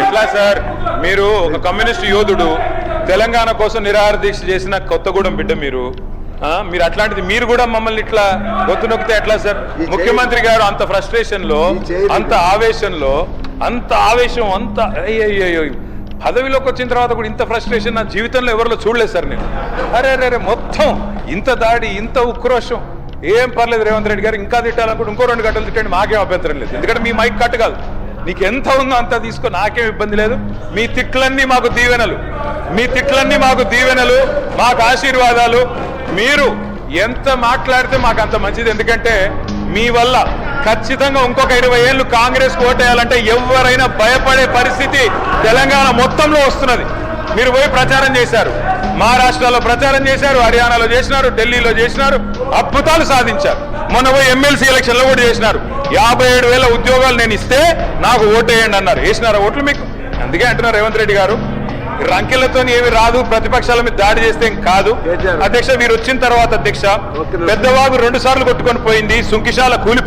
ఎట్లా సార్ మీరు ఒక కమ్యూనిస్ట్ యోధుడు తెలంగాణ కోసం నిరాహార దీక్ష చేసిన కొత్తగూడెం బిడ్డ మీరు మీరు అట్లాంటిది మీరు కూడా మమ్మల్ని ఇట్లా గొంతు నొక్కితే ఎట్లా సార్? ముఖ్యమంత్రి గారు అంత ఫ్రస్ట్రేషన్ లో అంత ఆవేశంలో అంత ఆవేశం అంత అయ్యో పదవిలోకి వచ్చిన తర్వాత కూడా ఇంత ఫ్రస్ట్రేషన్ నా జీవితంలో ఎవరిలో చూడలేదు సార్ నేను. అరే మొత్తం ఇంత దాడి ఇంత ఉక్రోషం ఏం పర్లేదు రేవంత్ రెడ్డి గారు ఇంకా తిట్టాలనుకుంటే ఇంకో 2 గంటలు తిట్టండి మాకేం అభ్యంతరం లేదు. ఎందుకంటే మీ మైక్ కట్ కాదు, నీకు ఎంత ఉందో అంత తీసుకో, నాకేం ఇబ్బంది లేదు. మీ తిట్లన్నీ మాకు దీవెనలు, మీ తిట్లన్నీ మాకు దీవెనలు, మాకు ఆశీర్వాదాలు. మీరు ఎంత మాట్లాడితే మాకు అంత మంచిది. ఎందుకంటే మీ వల్ల ఖచ్చితంగా ఇంకొక 20 ఏళ్ళు కాంగ్రెస్ ఓటేయాలంటే ఎవరైనా భయపడే పరిస్థితి తెలంగాణ మొత్తంలో వస్తున్నది. మీరు పోయి ప్రచారం చేశారు, మహారాష్ట్రలో ప్రచారం చేశారు, హర్యానాలో చేసినారు, ఢిల్లీలో చేసినారు, అద్భుతాలు సాధించారు. మొన్న పోయి ఎమ్మెల్సీ ఎలక్షన్లో కూడా చేసినారు. 57,000 ఉద్యోగాలు నేను ఇస్తే నాకు ఓటేయండి అన్నారు. వేసినారా ఓట్లు మీకు? అందుకే అంటున్నారు రేవంత్ రెడ్డి గారు రంకెలతో ఏమి రాదు, ప్రతిపక్షాల మీద దాడి చేస్తే కాదు. అధ్యక్ష మీరు వచ్చిన తర్వాత అధ్యక్ష పెద్దవాగు 2 సార్లు కొట్టుకొని పోయింది, సుంకిశాల కూలి